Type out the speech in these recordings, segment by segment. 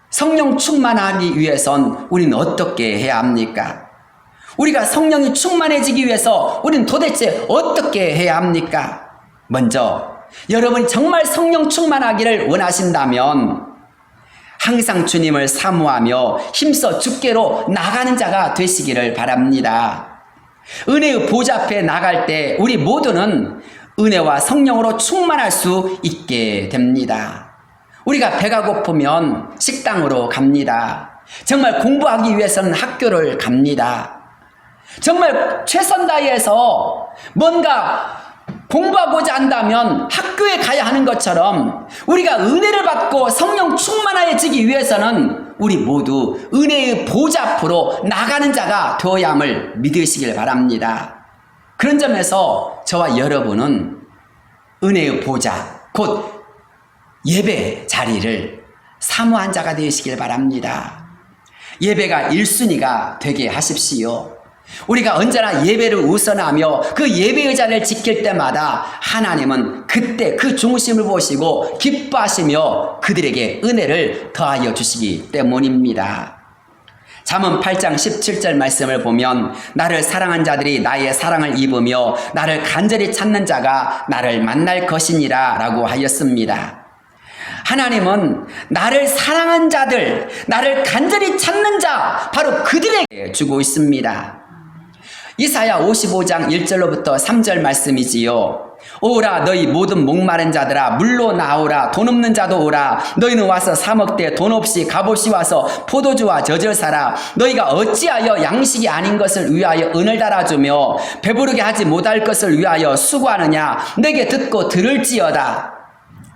성령 충만하기 위해선 우리는 어떻게 해야 합니까? 우리가 성령이 충만해지기 위해서 우리는 도대체 어떻게 해야 합니까? 먼저 여러분이 정말 성령 충만하기를 원하신다면 항상 주님을 사모하며 힘써 주께로 나가는 자가 되시기를 바랍니다. 은혜의 보좌 앞에 나갈 때 우리 모두는 은혜와 성령으로 충만할 수 있게 됩니다. 우리가 배가 고프면 식당으로 갑니다. 정말 공부하기 위해서는 학교를 갑니다. 정말 최선 다해서 뭔가 공부하고자 한다면 학교에 가야 하는 것처럼 우리가 은혜를 받고 성령 충만해지기 위해서는 우리 모두 은혜의 보좌 앞으로 나가는 자가 되어야 함을 믿으시길 바랍니다. 그런 점에서 저와 여러분은 은혜의 보좌, 곧 예배 자리를 사모한 자가 되시길 바랍니다. 예배가 1순위가 되게 하십시오. 우리가 언제나 예배를 우선하며 그 예배의 자리를 지킬 때마다 하나님은 그때 그 중심을 보시고 기뻐하시며 그들에게 은혜를 더하여 주시기 때문입니다. 잠언 8장 17절 말씀을 보면 나를 사랑한 자들이 나의 사랑을 입으며 나를 간절히 찾는 자가 나를 만날 것이니라 라고 하였습니다. 하나님은 나를 사랑한 자들, 나를 간절히 찾는 자, 바로 그들에게 주고 있습니다. 이사야 55장 1절로부터 3절 말씀이지요. 오라 너희 모든 목마른 자들아 물로 나오라 돈 없는 자도 오라 너희는 와서 사 먹되 돈 없이 값없이 와서 포도주와 젖을 사라 너희가 어찌하여 양식이 아닌 것을 위하여 은을 달아주며 배부르게 하지 못할 것을 위하여 수고하느냐 내게 듣고 들을지어다.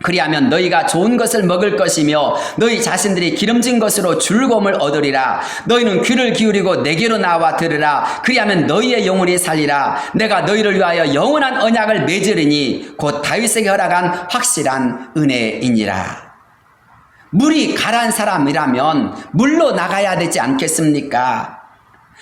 그리하면 너희가 좋은 것을 먹을 것이며 너희 자신들이 기름진 것으로 즐거움을 얻으리라. 너희는 귀를 기울이고 내게로 나와 들으라. 그리하면 너희의 영혼이 살리라. 내가 너희를 위하여 영원한 언약을 맺으리니 곧 다윗에게 허락한 확실한 은혜이니라. 물이 가라앉은 사람이라면 물로 나가야 되지 않겠습니까?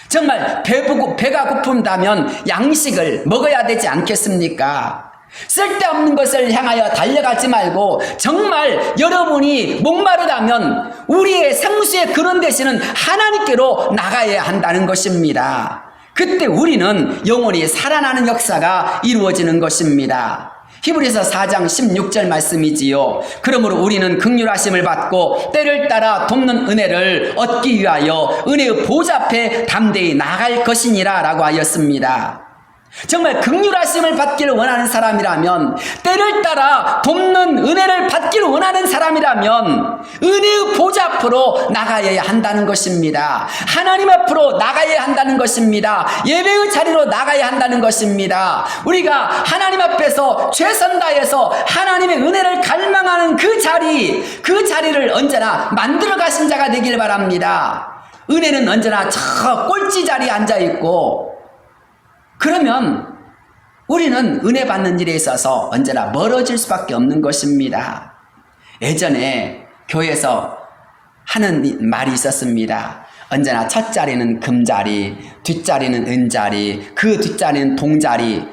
정말 배가 고픈다면 양식을 먹어야 되지 않겠습니까? 쓸데없는 것을 향하여 달려가지 말고 정말 여러분이 목마르다면 우리의 생수의 근원 되시는 하나님께로 나가야 한다는 것입니다. 그때 우리는 영원히 살아나는 역사가 이루어지는 것입니다. 히브리서 4장 16절 말씀이지요. 그러므로 우리는 긍휼하심을 받고 때를 따라 돕는 은혜를 얻기 위하여 은혜의 보좌 앞에 담대히 나갈 것이니라 라고 하였습니다. 정말 긍휼하심을 받기를 원하는 사람이라면 때를 따라 돕는 은혜를 받기를 원하는 사람이라면 은혜의 보좌 앞으로 나가야 한다는 것입니다. 하나님 앞으로 나가야 한다는 것입니다. 예배의 자리로 나가야 한다는 것입니다. 우리가 하나님 앞에서 최선 다해서 하나님의 은혜를 갈망하는 그 자리를 언제나 만들어 가신 자가 되길 바랍니다. 은혜는 언제나 저 꼴찌 자리에 앉아있고 그러면 우리는 은혜 받는 일에 있어서 언제나 멀어질 수밖에 없는 것입니다. 예전에 교회에서 하는 말이 있었습니다. 언제나 첫 자리는 금자리, 뒷자리는 은자리, 그 뒷자리는 동자리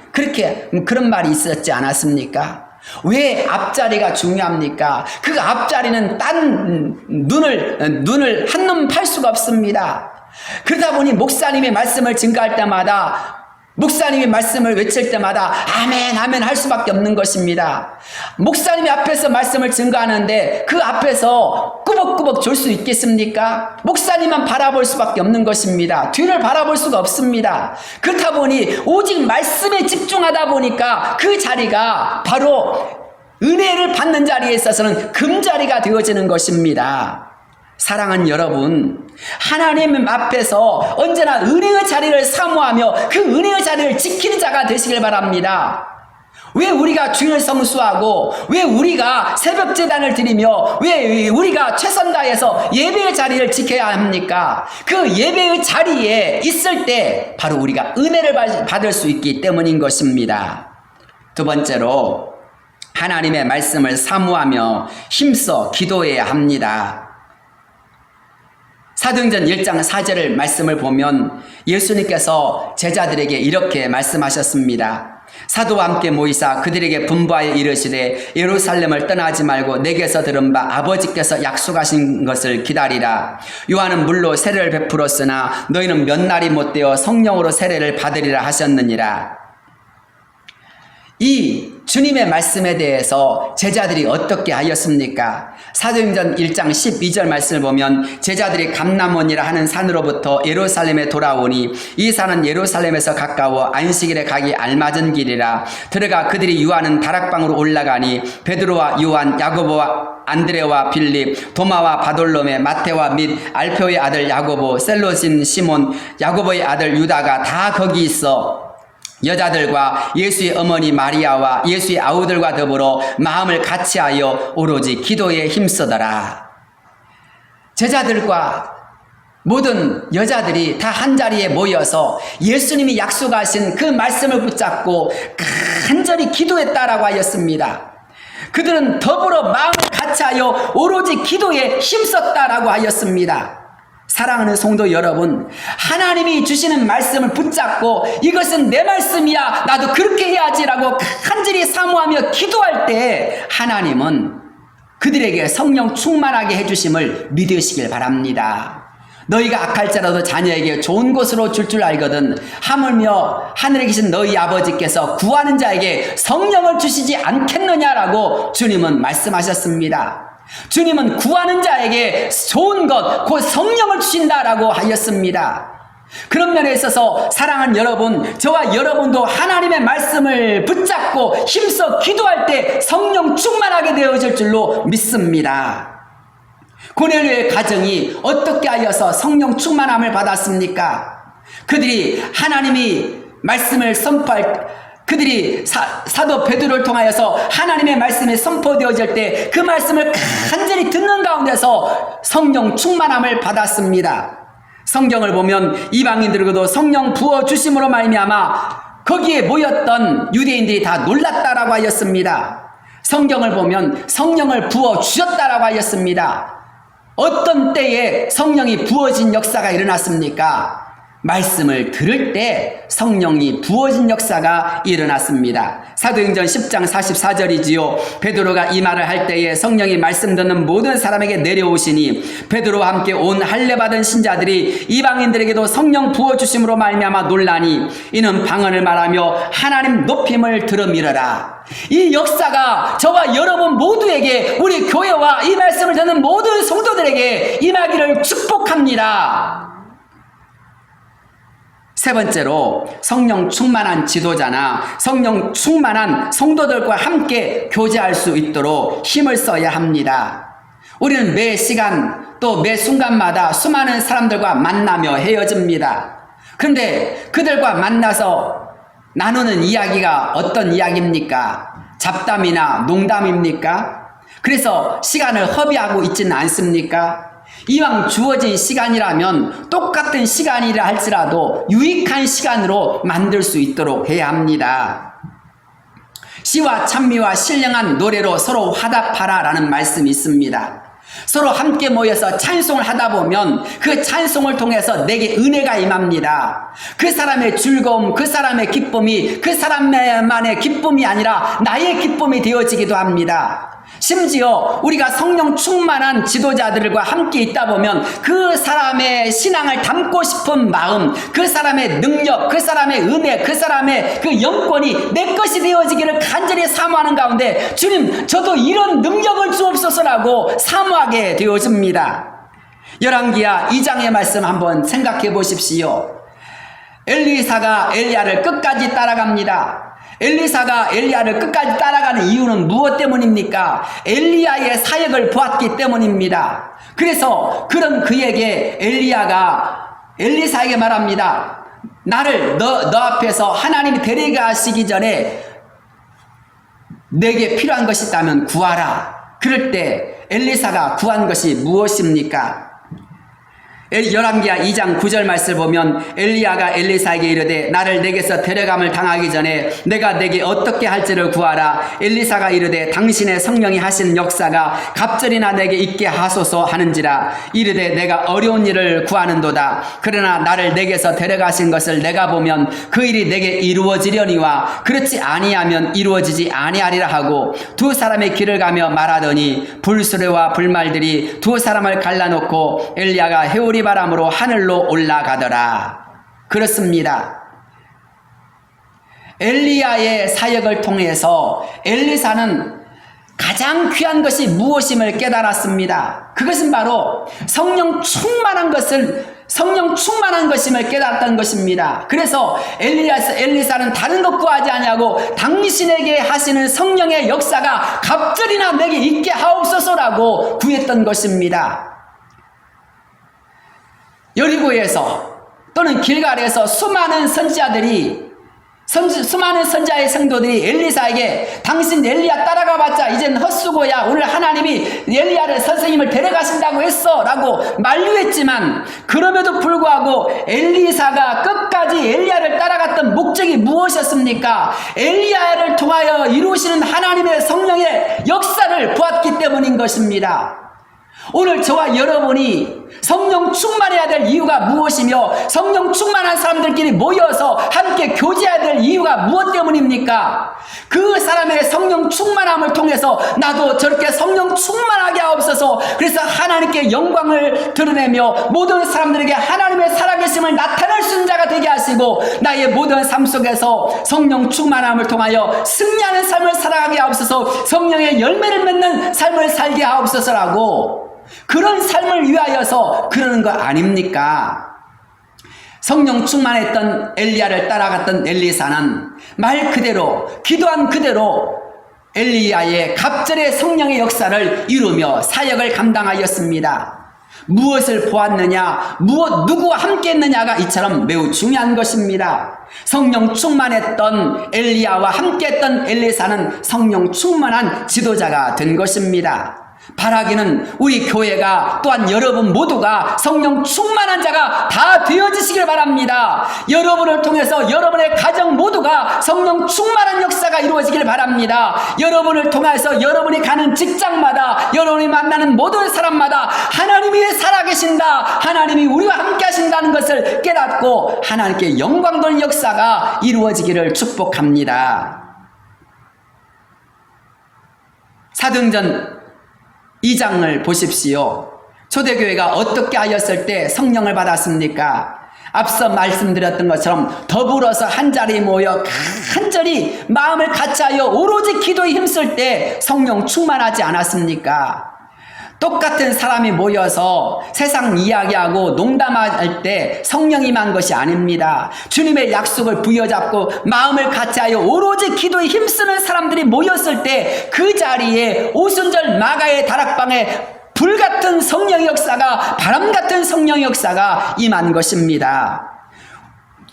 그런 말이 있었지 않았습니까? 왜 앞자리가 중요합니까? 그 앞자리는 딴 눈을 한눈 팔 수가 없습니다. 그러다 보니 목사님의 말씀을 증거할 때마다 목사님이 말씀을 외칠 때마다 아멘 아멘 할 수밖에 없는 것입니다. 목사님이 앞에서 말씀을 증거하는데 그 앞에서 꾸벅꾸벅 졸 수 있겠습니까? 목사님만 바라볼 수밖에 없는 것입니다. 뒤를 바라볼 수가 없습니다. 그렇다 보니 오직 말씀에 집중하다 보니까 그 자리가 바로 은혜를 받는 자리에 있어서는 금자리가 되어지는 것입니다. 사랑하는 여러분, 하나님 앞에서 언제나 은혜의 자리를 사모하며 그 은혜의 자리를 지키는 자가 되시길 바랍니다. 왜 우리가 주일 성수하고 왜 우리가 새벽 제단을 드리며 왜 우리가 최선 다해서 예배의 자리를 지켜야 합니까? 그 예배의 자리에 있을 때 바로 우리가 은혜를 받을 수 있기 때문인 것입니다. 두 번째로 하나님의 말씀을 사모하며 힘써 기도해야 합니다. 사도행전 1장 4절 말씀을 보면 예수님께서 제자들에게 이렇게 말씀하셨습니다. 사도와 함께 모이사 그들에게 분부하여 이르시되 예루살렘을 떠나지 말고 내게서 들은 바 아버지께서 약속하신 것을 기다리라. 요한은 물로 세례를 베풀었으나 너희는 몇 날이 못되어 성령으로 세례를 받으리라 하셨느니라. 이 주님의 말씀에 대해서 제자들이 어떻게 하였습니까? 사도행전 1장 12절 말씀을 보면 제자들이 감람원이라 하는 산으로부터 예루살렘에 돌아오니 이 산은 예루살렘에서 가까워 안식일에 가기 알맞은 길이라. 들어가 그들이 유하는 다락방으로 올라가니 베드로와 요한, 야고보와 안드레와 빌립, 도마와 바돌로메, 마테와 및 알페오의 아들 야고보, 셀로신 시몬, 야고보의 아들 유다가 다 거기 있어 여자들과 예수의 어머니 마리아와 예수의 아우들과 더불어 마음을 같이하여 오로지 기도에 힘쓰더라. 제자들과 모든 여자들이 다 한자리에 모여서 예수님이 약속하신 그 말씀을 붙잡고 간절히 기도했다라고 하였습니다. 그들은 더불어 마음을 같이하여 오로지 기도에 힘썼다라고 하였습니다. 사랑하는 성도 여러분, 하나님이 주시는 말씀을 붙잡고 이것은 내 말씀이야, 나도 그렇게 해야지라고 간절히 사모하며 기도할 때 하나님은 그들에게 성령 충만하게 해주심을 믿으시길 바랍니다. 너희가 악할지라도 자녀에게 좋은 것으로 줄 줄 알거든 하물며 하늘에 계신 너희 아버지께서 구하는 자에게 성령을 주시지 않겠느냐라고 주님은 말씀하셨습니다. 주님은 구하는 자에게 좋은 것, 곧 성령을 주신다라고 하였습니다. 그런 면에 있어서 사랑하는 여러분, 저와 여러분도 하나님의 말씀을 붙잡고 힘써 기도할 때 성령 충만하게 되어질 줄로 믿습니다. 고넬료의 가정이 어떻게 하여서 성령 충만함을 받았습니까? 그들이 하나님이 말씀을 그들이 사도 베드로를 통하여서 하나님의 말씀이 선포되어질 때 그 말씀을 간절히 듣는 가운데서 성령 충만함을 받았습니다. 성경을 보면 이방인들에게도 성령 부어주심으로 말미암아 거기에 모였던 유대인들이 다 놀랐다라고 하였습니다. 성경을 보면 성령을 부어주셨다라고 하였습니다. 어떤 때에 성령이 부어진 역사가 일어났습니까? 말씀을 들을 때 성령이 부어진 역사가 일어났습니다. 사도행전 10장 44절이지요. 베드로가 이 말을 할 때에 성령이 말씀 듣는 모든 사람에게 내려오시니 베드로와 함께 온 할례받은 신자들이 이방인들에게도 성령 부어주심으로 말미암아 놀라니 이는 방언을 말하며 하나님 높임을 들음이러라. 이 역사가 저와 여러분 모두에게, 우리 교회와 이 말씀을 듣는 모든 성도들에게 임하기를 축복합니다. 세 번째로 성령 충만한 지도자나 성령 충만한 성도들과 함께 교제할 수 있도록 힘을 써야 합니다. 우리는 매 시간 또 매 순간마다 수많은 사람들과 만나며 헤어집니다. 그런데 그들과 만나서 나누는 이야기가 어떤 이야기입니까? 잡담이나 농담입니까? 그래서 시간을 허비하고 있지는 않습니까? 이왕 주어진 시간이라면 똑같은 시간이라 할지라도 유익한 시간으로 만들 수 있도록 해야 합니다. 시와 찬미와 신령한 노래로 서로 화답하라 라는 말씀이 있습니다. 서로 함께 모여서 찬송을 하다 보면 그 찬송을 통해서 내게 은혜가 임합니다. 그 사람의 즐거움, 그 사람의 기쁨이 그 사람만의 기쁨이 아니라 나의 기쁨이 되어지기도 합니다. 심지어 우리가 성령 충만한 지도자들과 함께 있다 보면 그 사람의 신앙을 담고 싶은 마음, 그 사람의 능력, 그 사람의 은혜, 그 사람의 그 영권이 내 것이 되어지기를 간절히 사모하는 가운데 주님, 저도 이런 능력을 주옵소서라고 사모하게 되어집니다. 열왕기하 2장의 말씀 한번 생각해 보십시오. 엘리사가 엘리야를 끝까지 따라갑니다. 엘리사가 엘리야를 끝까지 따라가는 이유는 무엇 때문입니까? 엘리야의 사역을 보았기 때문입니다. 그래서 그런 그에게 엘리사에게 말합니다. 나를 너 앞에서 하나님이 데려가시기 전에 내게 필요한 것이 있다면 구하라. 그럴 때 엘리사가 구한 것이 무엇입니까? 열왕기하 2장 9절 말씀을 보면 엘리야가 엘리사에게 이르되 나를 내게서 데려감을 당하기 전에 내가 내게 어떻게 할지를 구하라. 엘리사가 이르되 당신의 성령이 하신 역사가 갑절이나 내게 있게 하소서 하는지라. 이르되 내가 어려운 일을 구하는도다. 그러나 나를 내게서 데려가신 것을 내가 보면 그 일이 내게 이루어지려니와 그렇지 아니하면 이루어지지 아니하리라 하고 두 사람의 길을 가며 말하더니 불수레와 불말들이 두 사람을 갈라놓고 엘리야가 해오리 바람으로 하늘로 올라가더라. 그렇습니다. 엘리야의 사역을 통해서 엘리사는 가장 귀한 것이 무엇임을 깨달았습니다. 그것은 바로 성령 충만한 것임을 깨달았던 것입니다. 그래서 엘리사는 다른 것 구하지 아니하고 당신에게 하시는 성령의 역사가 갑절이나 내게 있게 하옵소서라고 구했던 것입니다. 여리고에서 또는 길갈에서 수많은 선지자의 성도들이 엘리사에게 당신 엘리야 따라가봤자 이젠 헛수고야. 오늘 하나님이 엘리야를 선생님을 데려가신다고 했어 라고 만류했지만 그럼에도 불구하고 엘리사가 끝까지 엘리야를 따라갔던 목적이 무엇이었습니까? 엘리야를 통하여 이루시는 하나님의 성령의 역사를 보았기 때문인 것입니다. 오늘 저와 여러분이 성령 충만해야 될 이유가 무엇이며 성령 충만한 사람들끼리 모여서 함께 교제해야 될 이유가 무엇 때문입니까? 그 사람의 성령 충만함을 통해서 나도 저렇게 성령 충만하게 하옵소서. 그래서 하나님께 영광을 드러내며 모든 사람들에게 하나님의 살아계심을 나타낼 수 있는 자가 되게 하시고 나의 모든 삶 속에서 성령 충만함을 통하여 승리하는 삶을 살아가게 하옵소서. 성령의 열매를 맺는 삶을 살게 하옵소서라고 그런 삶을 위하여서 그러는 거 아닙니까? 성령 충만했던 엘리야를 따라갔던 엘리사는 말 그대로 기도한 그대로 엘리야의 갑절의 성령의 역사를 이루며 사역을 감당하였습니다. 무엇을 보았느냐, 누구와 함께 했느냐가 이처럼 매우 중요한 것입니다. 성령 충만했던 엘리야와 함께 했던 엘리사는 성령 충만한 지도자가 된 것입니다. 바라기는 우리 교회가 또한 여러분 모두가 성령 충만한 자가 다 되어지시길 바랍니다. 여러분을 통해서 여러분의 가정 모두가 성령 충만한 역사가 이루어지길 바랍니다. 여러분을 통해서 여러분이 가는 직장마다 여러분이 만나는 모든 사람마다 하나님이 살아계신다, 하나님이 우리와 함께 하신다는 것을 깨닫고 하나님께 영광 돌리는 역사가 이루어지기를 축복합니다. 사도행전 2장을 보십시오. 초대교회가 어떻게 하였을 때 성령을 받았습니까? 앞서 말씀드렸던 것처럼 더불어서 한자리에 모여 간절히 마음을 같이하여 오로지 기도에 힘쓸 때 성령 충만하지 않았습니까? 똑같은 사람이 모여서 세상 이야기하고 농담할 때 성령이 임한 것이 아닙니다. 주님의 약속을 부여잡고 마음을 같이하여 오로지 기도에 힘쓰는 사람들이 모였을 때 그 자리에 오순절 마가의 다락방에 불같은 성령의 역사가, 바람같은 성령의 역사가 임한 것입니다.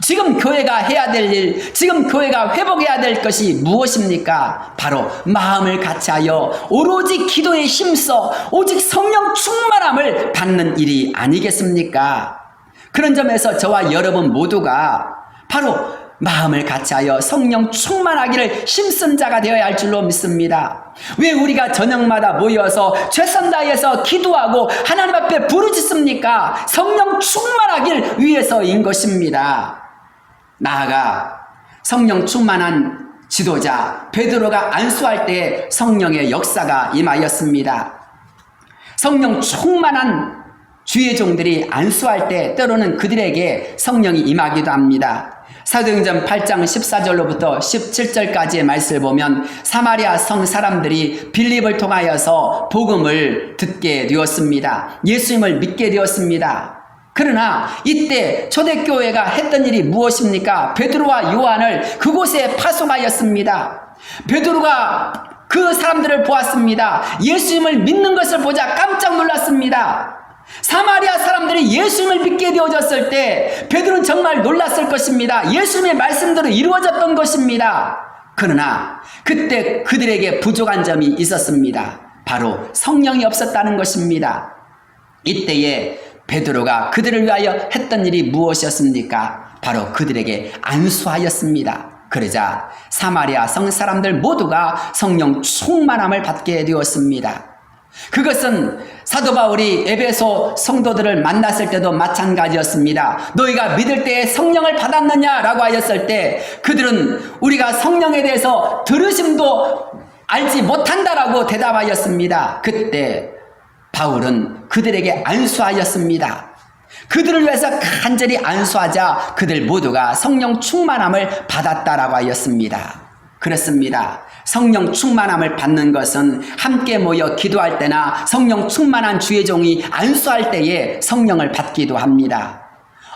지금 교회가 해야 될 일, 지금 교회가 회복해야 될 것이 무엇입니까? 바로 마음을 같이하여 오로지 기도에 힘써 오직 성령 충만함을 받는 일이 아니겠습니까? 그런 점에서 저와 여러분 모두가 바로 마음을 같이하여 성령 충만하기를 힘쓴 자가 되어야 할 줄로 믿습니다. 왜 우리가 저녁마다 모여서 최선 다해서 기도하고 하나님 앞에 부르짖습니까? 성령 충만하길 위해서인 것입니다. 나아가 성령 충만한 지도자 베드로가 안수할 때 성령의 역사가 임하였습니다. 성령 충만한 주의 종들이 안수할 때 때로는 그들에게 성령이 임하기도 합니다. 사도행전 8장 14절로부터 17절까지의 말씀을 보면 사마리아 성 사람들이 빌립을 통하여서 복음을 듣게 되었습니다. 예수님을 믿게 되었습니다. 그러나 이때 초대교회가 했던 일이 무엇입니까? 베드로와 요한을 그곳에 파송하였습니다. 베드로가 그 사람들을 보았습니다. 예수님을 믿는 것을 보자 깜짝 놀랐습니다. 사마리아 사람들이 예수님을 믿게 되어졌을 때 베드로는 정말 놀랐을 것입니다. 예수님의 말씀대로 이루어졌던 것입니다. 그러나 그때 그들에게 부족한 점이 있었습니다. 바로 성령이 없었다는 것입니다. 이때에 베드로가 그들을 위하여 했던 일이 무엇이었습니까? 바로 그들에게 안수하였습니다. 그러자 사마리아 성 사람들 모두가 성령 충만함을 받게 되었습니다. 그것은 사도 바울이 에베소 성도들을 만났을 때도 마찬가지였습니다. 너희가 믿을 때에 성령을 받았느냐라고 하였을 때 그들은 우리가 성령에 대해서 들으심도 알지 못한다라고 대답하였습니다. 그때 바울은 그들에게 안수하였습니다. 그들을 위해서 간절히 안수하자 그들 모두가 성령 충만함을 받았다라고 하였습니다. 그렇습니다. 성령 충만함을 받는 것은 함께 모여 기도할 때나 성령 충만한 주의 종이 안수할 때에 성령을 받기도 합니다.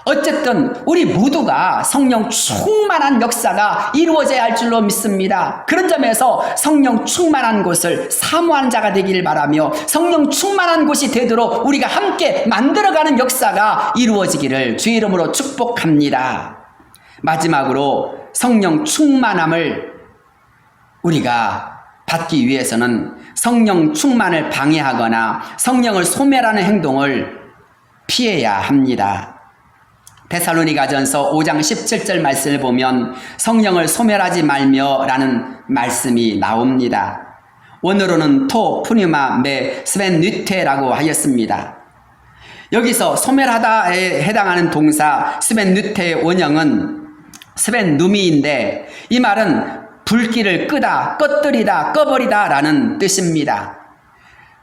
어쨌든 우리 모두가 성령 충만한 역사가 이루어져야 할 줄로 믿습니다. 그런 점에서 성령 충만한 곳을 사모하는 자가 되기를 바라며 성령 충만한 곳이 되도록 우리가 함께 만들어가는 역사가 이루어지기를 주의 이름으로 축복합니다. 마지막으로 성령 충만함을 우리가 받기 위해서는 성령 충만을 방해하거나 성령을 소멸하는 행동을 피해야 합니다. 데살로니가전서 5장 17절 말씀을 보면 성령을 소멸하지 말며 라는 말씀이 나옵니다. 원어로는 토, 푸니마, 메, 스벤뉘테라고 하였습니다. 여기서 소멸하다에 해당하는 동사 스벤뉘테의 원형은 스벤누미인데 이 말은 불길을 끄다, 꺼뜨리다, 꺼버리다 라는 뜻입니다.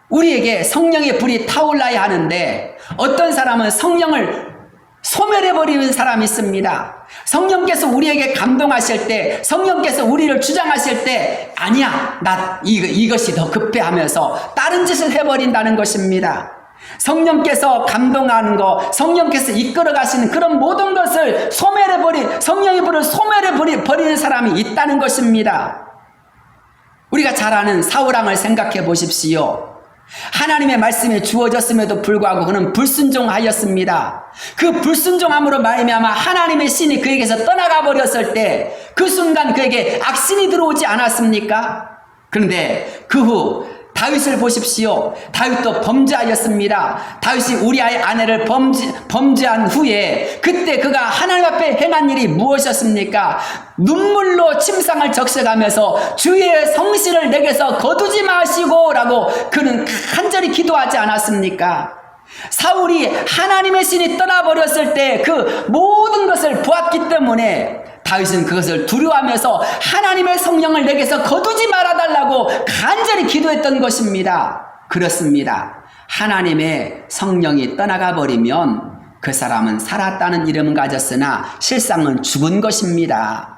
우리에게 성령의 불이 타올라야 하는데 어떤 사람은 성령을 소멸해버리는 사람이 있습니다. 성령께서 우리에게 감동하실 때, 성령께서 우리를 주장하실 때 아니야, 나 이것이 더 급해 하면서 다른 짓을 해버린다는 것입니다. 성령께서 감동하는 것, 성령께서 이끌어 가시는 그런 모든 것을 성령의 불을 소멸해버리는 사람이 있다는 것입니다. 우리가 잘 아는 사울왕을 생각해 보십시오. 하나님의 말씀이 주어졌음에도 불구하고 그는 불순종하였습니다. 그 불순종함으로 말미암아 하나님의 신이 그에게서 떠나가 버렸을 때 그 순간 그에게 악신이 들어오지 않았습니까? 그런데 그 후 다윗을 보십시오. 다윗도 범죄하였습니다. 다윗이 우리아의 아내를 범죄한 후에 그때 그가 하나님 앞에 행한 일이 무엇이었습니까? 눈물로 침상을 적셔가면서 주의 성실을 내게서 거두지 마시고 라고 그는 간절히 기도하지 않았습니까? 사울이 하나님의 신이 떠나버렸을 때 그 모든 것을 보았기 때문에 다윗은 그것을 두려워하면서 하나님의 성령을 내게서 거두지 말아달라고 간절히 기도했던 것입니다. 그렇습니다. 하나님의 성령이 떠나가 버리면 그 사람은 살았다는 이름은 가졌으나 실상은 죽은 것입니다.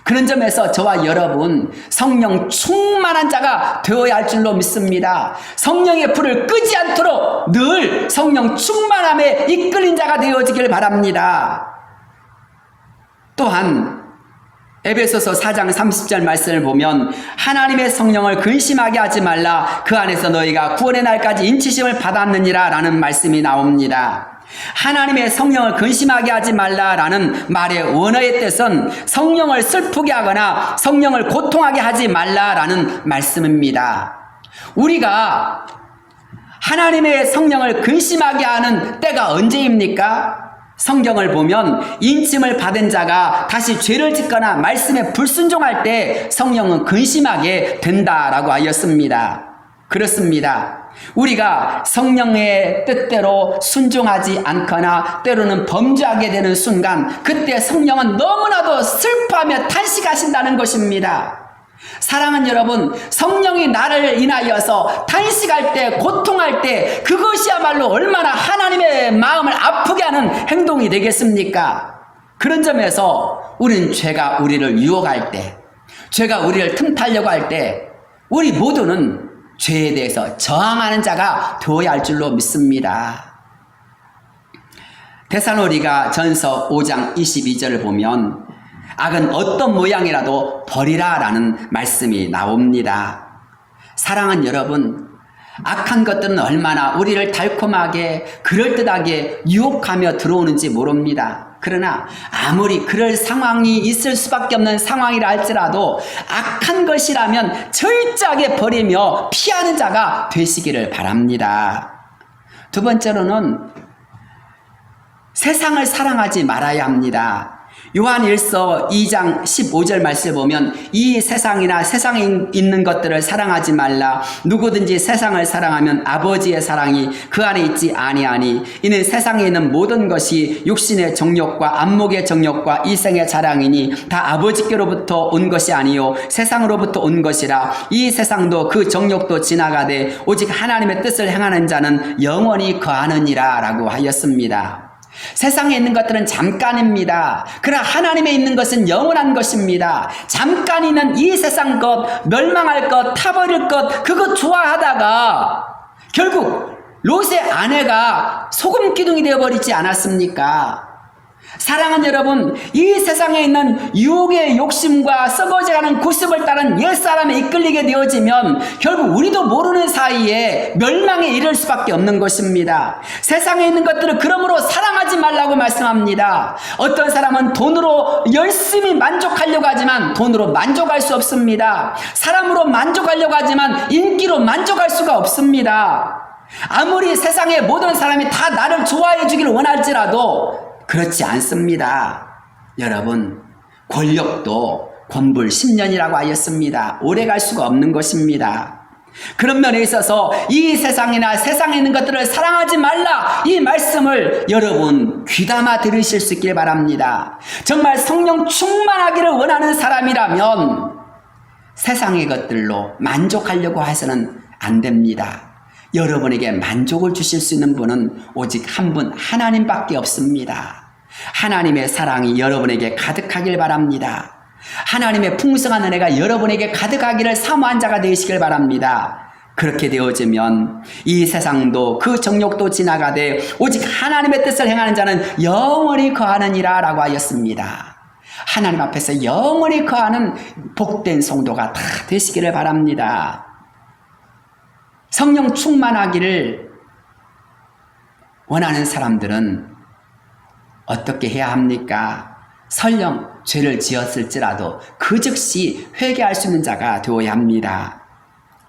그런 점에서 저와 여러분 성령 충만한 자가 되어야 할 줄로 믿습니다. 성령의 불을 끄지 않도록 늘 성령 충만함에 이끌린 자가 되어지길 바랍니다. 또한 에베소서 4장 30절 말씀을 보면 하나님의 성령을 근심하게 하지 말라 그 안에서 너희가 구원의 날까지 인치심을 받았느니라 라는 말씀이 나옵니다. 하나님의 성령을 근심하게 하지 말라라는 말의 원어의 뜻은 성령을 슬프게 하거나 성령을 고통하게 하지 말라라는 말씀입니다. 우리가 하나님의 성령을 근심하게 하는 때가 언제입니까? 성경을 보면 인침을 받은 자가 다시 죄를 짓거나 말씀에 불순종할 때 성령은 근심하게 된다라고 하였습니다. 그렇습니다. 우리가 성령의 뜻대로 순종하지 않거나 때로는 범죄하게 되는 순간 그때 성령은 너무나도 슬퍼하며 탄식하신다는 것입니다. 사랑하는 여러분, 성령이 나를 인하여서 탄식할 때, 고통할 때 그것이야말로 얼마나 하나님의 마음을 아프게 하는 행동이 되겠습니까? 그런 점에서 우리는 죄가 우리를 유혹할 때, 죄가 우리를 틈타려고 할 때 우리 모두는 죄에 대해서 저항하는 자가 되어야 할 줄로 믿습니다. 데살로니가 전서 5장 22절을 보면 악은 어떤 모양이라도 버리라 라는 말씀이 나옵니다. 사랑하는 여러분, 악한 것들은 얼마나 우리를 달콤하게 그럴듯하게 유혹하며 들어오는지 모릅니다. 그러나 아무리 그럴 상황이 있을 수밖에 없는 상황이라 할지라도 악한 것이라면 철저하게 버리며 피하는 자가 되시기를 바랍니다. 두 번째로는 세상을 사랑하지 말아야 합니다. 요한 1서 2장 15절 말씀을 보면 이 세상이나 세상에 있는 것들을 사랑하지 말라. 누구든지 세상을 사랑하면 아버지의 사랑이 그 안에 있지 아니하니 이는 세상에 있는 모든 것이 육신의 정욕과 안목의 정욕과 이생의 자랑이니 다 아버지께로부터 온 것이 아니요 세상으로부터 온 것이라. 이 세상도 그 정욕도 지나가되 오직 하나님의 뜻을 행하는 자는 영원히 거하느니라 라고 하였습니다. 세상에 있는 것들은 잠깐입니다. 그러나 하나님에 있는 것은 영원한 것입니다. 잠깐 있는 이 세상 것, 멸망할 것, 타버릴 것, 그것 좋아하다가 결국 롯의 아내가 소금 기둥이 되어버리지 않았습니까? 사랑하는 여러분, 이 세상에 있는 유혹의 욕심과 썩어져가는 구습을 따른 옛사람에 이끌리게 되어지면 결국 우리도 모르는 사이에 멸망에 이를 수밖에 없는 것입니다. 세상에 있는 것들을 그러므로 사랑하지 말라고 말씀합니다. 어떤 사람은 돈으로 열심히 만족하려고 하지만 돈으로 만족할 수 없습니다. 사람으로 만족하려고 하지만 인기로 만족할 수가 없습니다. 아무리 세상의 모든 사람이 다 나를 좋아해 주기를 원할지라도 그렇지 않습니다. 여러분, 권력도 권불 10년이라고 하였습니다. 오래 갈 수가 없는 것입니다. 그런 면에 있어서 이 세상이나 세상에 있는 것들을 사랑하지 말라, 이 말씀을 여러분 귀담아 들으실 수 있길 바랍니다. 정말 성령 충만하기를 원하는 사람이라면 세상의 것들로 만족하려고 해서는 안 됩니다. 여러분에게 만족을 주실 수 있는 분은 오직 한 분, 하나님밖에 없습니다. 하나님의 사랑이 여러분에게 가득하길 바랍니다. 하나님의 풍성한 은혜가 여러분에게 가득하기를 사모한 자가 되시길 바랍니다. 그렇게 되어지면 이 세상도 그 정욕도 지나가되 오직 하나님의 뜻을 행하는 자는 영원히 거하느니라 라고 하였습니다. 하나님 앞에서 영원히 거하는 복된 성도가 다 되시기를 바랍니다. 성령 충만하기를 원하는 사람들은 어떻게 해야 합니까? 설령 죄를 지었을지라도 그 즉시 회개할 수 있는 자가 되어야 합니다.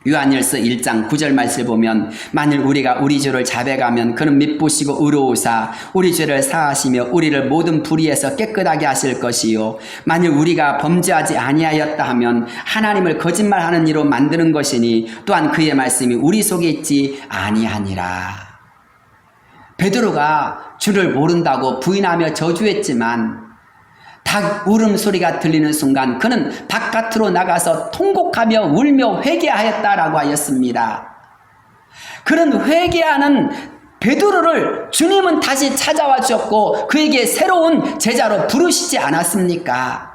요한일서 1장 9절 말씀을 보면 만일 우리가 우리 죄를 자백하면 그는 미쁘시고 의로우사 우리 죄를 사하시며 우리를 모든 불의에서 깨끗하게 하실 것이요 만일 우리가 범죄하지 아니하였다 하면 하나님을 거짓말하는 이로 만드는 것이니 또한 그의 말씀이 우리 속에 있지 아니하니라. 베드로가 주를 모른다고 부인하며 저주했지만 닭 울음소리가 들리는 순간 그는 바깥으로 나가서 통곡하며 울며 회개하였다라고 하였습니다. 그런 회개하는 베드로를 주님은 다시 찾아와 주셨고 그에게 새로운 제자로 부르시지 않았습니까?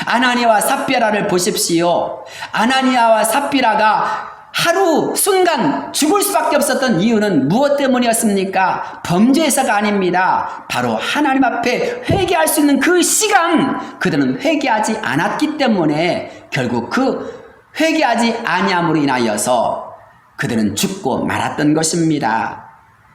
아나니아와 삽비라를 보십시오. 아나니아와 삽비라가 하루 순간 죽을 수밖에 없었던 이유는 무엇 때문이었습니까? 범죄에서가 아닙니다. 바로 하나님 앞에 회개할 수 있는 그 시간 그들은 회개하지 않았기 때문에 결국 그 회개하지 아니함으로 인하여서 그들은 죽고 말았던 것입니다.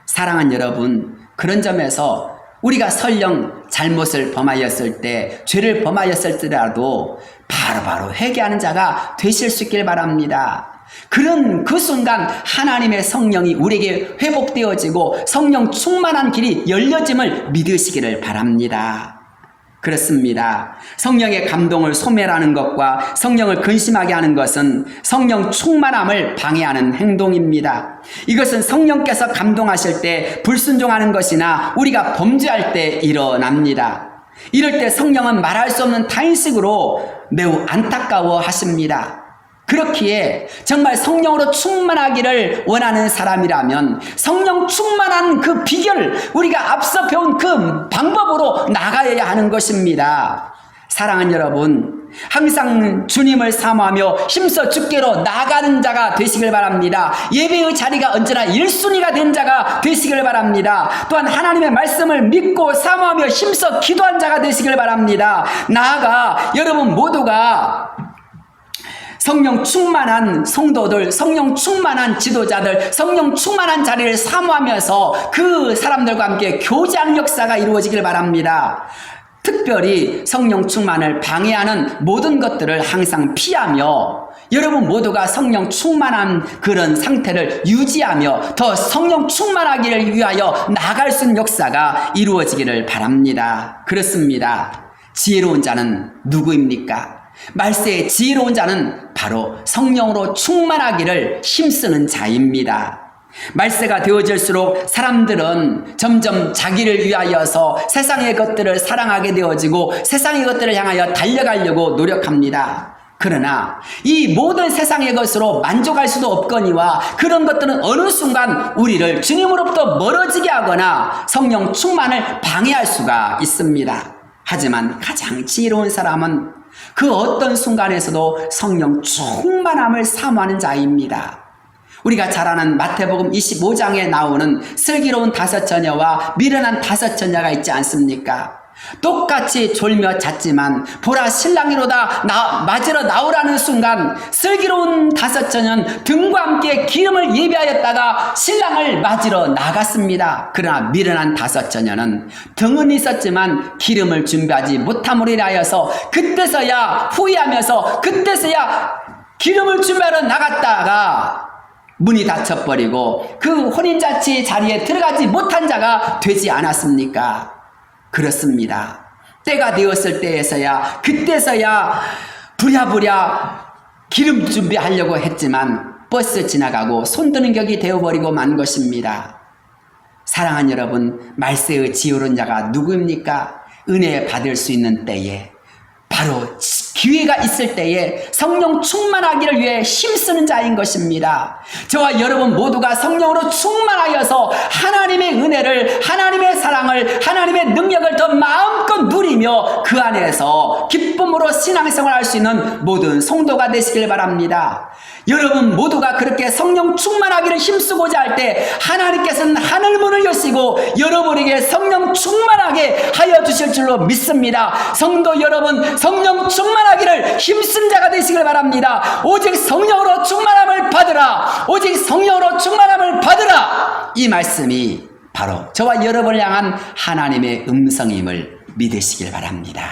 사랑하는 여러분, 그런 점에서 우리가 설령 잘못을 범하였을 때, 죄를 범하였을지라도 바로바로 회개하는 자가 되실 수 있길 바랍니다. 그런 그 순간 하나님의 성령이 우리에게 회복되어지고 성령 충만한 길이 열려짐을 믿으시기를 바랍니다. 그렇습니다. 성령의 감동을 소멸하는 것과 성령을 근심하게 하는 것은 성령 충만함을 방해하는 행동입니다. 이것은 성령께서 감동하실 때 불순종하는 것이나 우리가 범죄할 때 일어납니다. 이럴 때 성령은 말할 수 없는 타인식으로 매우 안타까워 하십니다. 그렇기에 정말 성령으로 충만하기를 원하는 사람이라면 성령 충만한 그 비결, 우리가 앞서 배운 그 방법으로 나가야 하는 것입니다. 사랑하는 여러분, 항상 주님을 사모하며 힘써 주께로 나가는 자가 되시길 바랍니다. 예배의 자리가 언제나 1순위가 된 자가 되시길 바랍니다. 또한 하나님의 말씀을 믿고 사모하며 힘써 기도한 자가 되시길 바랍니다. 나아가 여러분 모두가 성령 충만한 성도들, 성령 충만한 지도자들, 성령 충만한 자리를 사모하면서 그 사람들과 함께 교제하는 역사가 이루어지길 바랍니다. 특별히 성령 충만을 방해하는 모든 것들을 항상 피하며 여러분 모두가 성령 충만한 그런 상태를 유지하며 더 성령 충만하기를 위하여 나아갈 수 있는 역사가 이루어지기를 바랍니다. 그렇습니다. 지혜로운 자는 누구입니까? 말세의 지혜로운 자는 바로 성령으로 충만하기를 힘쓰는 자입니다. 말세가 되어질수록 사람들은 점점 자기를 위하여서 세상의 것들을 사랑하게 되어지고 세상의 것들을 향하여 달려가려고 노력합니다. 그러나 이 모든 세상의 것으로 만족할 수도 없거니와 그런 것들은 어느 순간 우리를 주님으로부터 멀어지게 하거나 성령 충만을 방해할 수가 있습니다. 하지만 가장 지혜로운 사람은 그 어떤 순간에서도 성령 충만함을 사모하는 자입니다. 우리가 잘 아는 마태복음 25장에 나오는 슬기로운 5 처녀와 미련한 5 처녀가 있지 않습니까? 똑같이 졸며 잤지만 보라 신랑이로다 맞으러 나오라는 순간 슬기로운 5 처녀는 등과 함께 기름을 예비하였다가 신랑을 맞으러 나갔습니다. 그러나 미련한 5 처녀는 등은 있었지만 기름을 준비하지 못함으로 인하여서 그때서야 후회하면서 그때서야 기름을 준비하러 나갔다가 문이 닫혀버리고 그 혼인잔치 자리에 들어가지 못한 자가 되지 않았습니까? 그렇습니다. 때가 되었을 때에서야 그때서야 부랴부랴 기름 준비하려고 했지만 버스 지나가고 손드는 격이 되어버리고 만 것입니다. 사랑하는 여러분, 말세의 지혜로운 자가 누구입니까? 은혜 받을 수 있는 때에 바로 기회가 있을 때에 성령 충만하기를 위해 힘쓰는 자인 것입니다. 저와 여러분 모두가 성령으로 충만하여서 하나님의 은혜를, 하나님의 사랑을, 하나님의 능력을 더 마음껏 누리며 그 안에서 기쁨으로 신앙생활을 할 수 있는 모든 성도가 되시길 바랍니다. 여러분 모두가 그렇게 성령 충만하기를 힘쓰고자 할 때 하나님께서는 하늘문을 여시고 여러분에게 성령 충만하게 하여 주실 줄로 믿습니다. 성도 여러분, 성령 충만하기를 힘쓴 자가 되시길 바랍니다. 오직 성령으로 충만함을 받으라. 오직 성령으로 충만함을 받으라. 이 말씀이 바로 저와 여러분을 향한 하나님의 음성임을 믿으시길 바랍니다.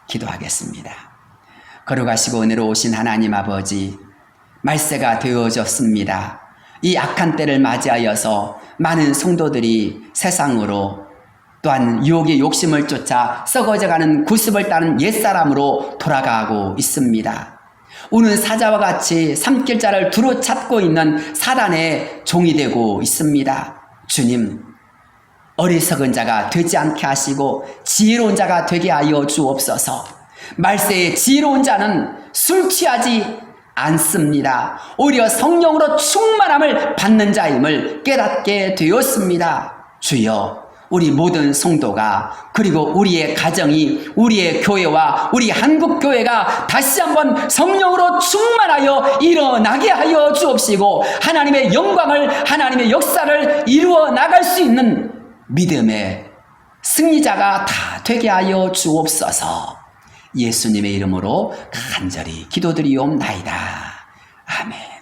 기도하겠습니다. 걸어가시고 은혜로 오신 하나님 아버지, 말세가 되어졌습니다. 이 악한 때를 맞이하여서 많은 성도들이 세상으로 또한 유혹의 욕심을 쫓아 썩어져가는 구습을 따는 옛사람으로 돌아가고 있습니다. 우는 사자와 같이 삼킬자를 두루 찾고 있는 사단의 종이 되고 있습니다. 주님, 어리석은 자가 되지 않게 하시고 지혜로운 자가 되게 하여 주옵소서. 말세의 지혜로운 자는 술 취하지 않습니다. 오히려 성령으로 충만함을 받는 자임을 깨닫게 되었습니다. 주여, 우리 모든 성도가 그리고 우리의 가정이, 우리의 교회와 우리 한국교회가 다시 한번 성령으로 충만하여 일어나게 하여 주옵시고 하나님의 영광을, 하나님의 역사를 이루어 나갈 수 있는 믿음의 승리자가 다 되게 하여 주옵소서. 예수님의 이름으로 간절히 기도드리옵나이다. 아멘.